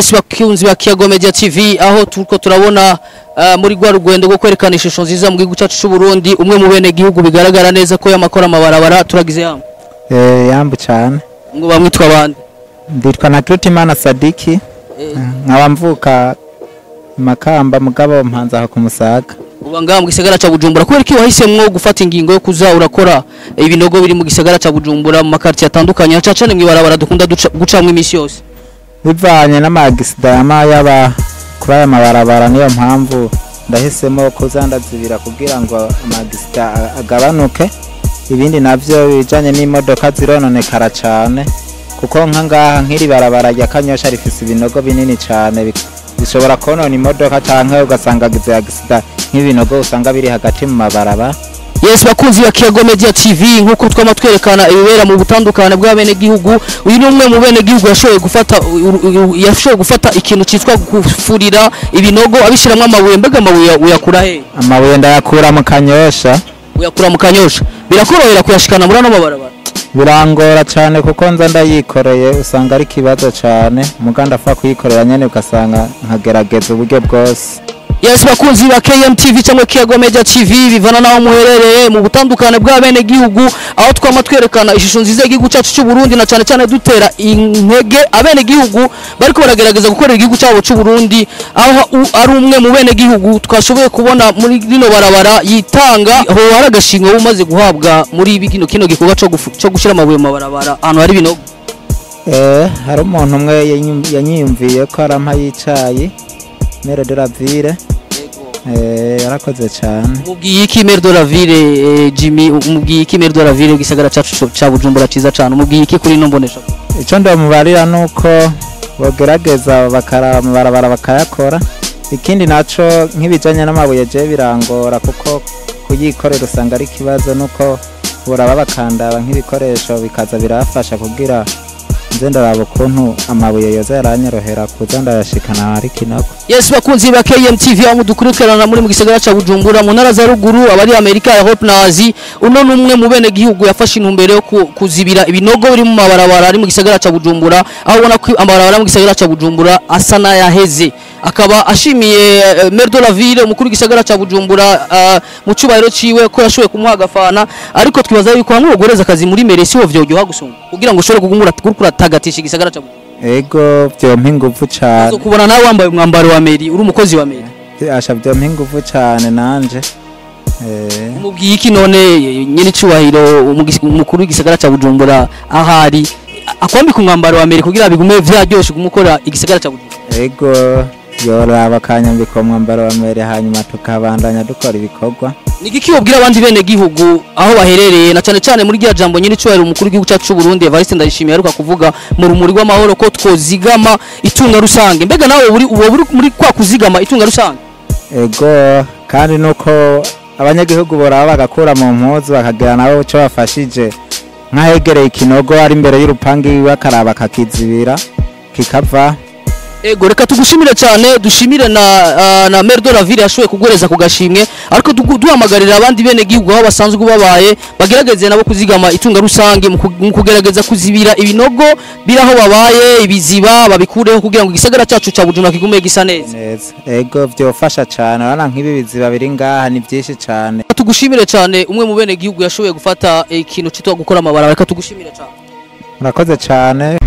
Yes, bakunzi ba Kiyago Media Tv aho turiko turabona muri gwa rugwendo rwo kwerekana ishusho nziza mu gihugu cyacu cy'u Burundi, umwe mu bene gihugu bigaragara neza ko yamakora amabarabara turagize yamwe. Yambu cyane. Ngo bamwitwa bande? Nditwa na Kritimana Sadiki. Nkaba mvuka Makamba Mugabo mpanza ha kumusaga. Ubanga mu gisagara ca Bujumbura kubera ki wahisemwo gufata ingingo yo kuza urakora ibinogo biri mu gisagara ca Bujumbura mu makarti atandukanye acacane mwibarabara dukunda gucamwe imisi yose? Bivanye n'amagisida yaba kuri aya mabarabara, niyo mpamvu ndahisemo kuza ndazibira kugira ngo amagisida agabanuke, ibindi navyo bijanye n'imodoka zirononekara cyane kuko nkangaha nk'iri barabara rya Kanyosha rifise ibinogo binini cyane bishobora konona imodoka canke ugasanga gize agisida nk'ibinogo usanga biri hagati mu mabarabara. Yes, bakunzi ya Kiyago Media TV nkuko twama twerekana ibibera mu butandukane bw'abene gihugu, uyu ni umwe mu bene gihugu yashoboye gufata ikintu citwa gufurira ibinogo abishiramwe amabuye. Mbega amabuye uyakura he? Amabuye ndayakura mu Kanyosha. Uyakura mu Kanyosha? Birakorohera kuyashikana muri ano mabarabara? Birangora cyane kuko nza ndayikoreye usanga ari kibazo cyane, muganda afa kuyikorera nyene ugasanga nkagerageza uburyo bwose. Yes, bakunzi ba KMTV cyangwa Kiyago Media TV bivana naho muherereye mu butandukane bw'abene gihugu, aho twama twerekana ishusho nziza y'igihugu cyacu cy'u Burundi na cyane cyane dutera intege abene gihugu bariko baragerageza gukorera igihugu cyabo cy'u Burundi, aho ari umwe mu bene gihugu twashoboye kubona muri rino barabara yitanga aho hari agashingo umaze guhabwa muri kino gikorwa cyo gushira amabuye mu mabarabara ahantu hari ibinogo. Hari umuntu umwe yanyiyumviye ko arampa yicaye Maire de la Ville. Yarakoze cyane. Mubwiye iki Maire de la Ville Jimmy, mubwiye iki Maire de la Ville gisagara cyacu ca Bujumbura ciza cyane, mubwiye iki kuri nombonesha? Ico ndamubarira nuko bogerageza bakara mu barabara bakayakora, ikindi naco nk'ibijanye n'amabuye je birangora kuko kuyikorera usanga ari kibazo, nuko buraba bakandaba nk'ibikoresho bikaza birafasha kugira nzenda rabo kuntu amabuye yoza yaranyorohera kuza ndayashikana ari kinago. Yes, bakunzi ba KMTV aho dukurikirana muri mu gisagara ca Bujumbura mu ntara za ruguru abari Amerika ya Hope na Azi, uno numwe mu bene gihugu yafashe intumbero yo kuzibira ibinogo biri mu mabarabara ari mu gisagara ca Bujumbura, aho ubona ko amabarabara mu gisagara ca Bujumbura asa na yaheze. Akaba ashimiye Maire de la Ville umukuru w'igisagara ca Bujumbura mu cubahiro ciwe ko yashoboye kumuha agafana, ariko twibaza yuko hamwe ugoreza akazi muri Maire si wo vyojoha gusumba kugira ngo ushobore kugumura tagatisha igisagara ca Bujumbura. Ego byo mpinguvu cyane. Kubona nawe wambaye umwambaro wa Maire uri umukozi wa Maire. Asha byo mpinguvu cyane nanje. Mubwiye iki none nyine cubahiro umukuru w'igisagara ca Bujumbura ahari akwambika umwambaro wa Maire kugira bigume vyaryoshe kumukora igisagara ca Bujumbura? Ego yoraba kanyambika umwambaro wa Maire hanyuma tukabandanya dukora ibikorwa. Nigiki wobwira abandi bene gihugu aho baherereye na cyane cyane muri giya jambo nyine cyo umukuru w'igihugu cyacu cy'u Burundi Evariste Ndayishimiye aruka kuvuga mu rumuri rw'amahoro ko twozigama itunga rusange? Mbega nawe uri muri kwa kuzigama itunga rusange? Ego kandi nuko abanyagihugu boraba bagakura mu mpuzu bakagira nabo cyo bafashije nkahegereye ikinogo ari imbere y'urupangi bakaraba kakizibira kikava. Ego reka tugushimire cyane, dushimire na Maire de la Ville yashoboye kugoreza kugashimwe, ariko duhamagarira abandi bene gihugu aho basanzwe babaye bagerageze nabo kuzigama itunga rusange mu kugerageza kuzibira ibinogo biraho babaye ibiziba babikureho kugira ngo igisagara cyacu ca Bujumbura kigume gisa neza. Ego byofasha cyane, urana nk'ibi biziba biri ngaha ni byinshi cyane. Tugushimire cyane umwe mu bene gihugu yashoboye gufata ikintu citwa gukora amabarabara, reka tugushimire cyane. Murakoze cyane.